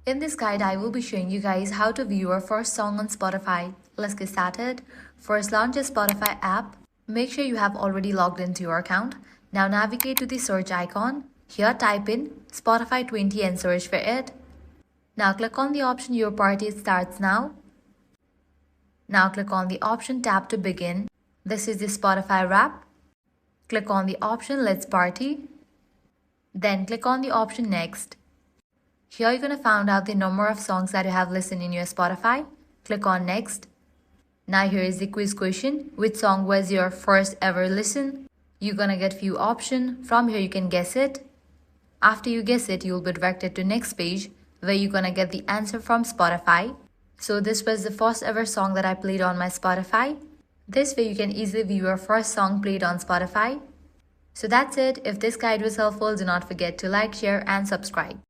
In this guide, I will be showing you guys how to view your first song on Spotify. Let's get started. First, launch your Spotify app. Make sure you have already logged into your account. Now navigate to the search icon. Here type in Spotify 20 and search for it. Now click on the option Your Party Starts Now. Now click on the option Tap to Begin. This is the Spotify wrap. Click on the option Let's Party. Then click on the option Next. Here you're going to find out the number of songs that you have listened in your Spotify. Click on Next. Now here is the quiz question. Which song was your first ever listen? You're going to get few options. From here you can guess it. After you guess it, you'll be directed to next page where you're going to get the answer from Spotify. So this was the first ever song that I played on my Spotify. This way you can easily view your first song played on Spotify. So that's it. If this guide was helpful, do not forget to like, share and subscribe.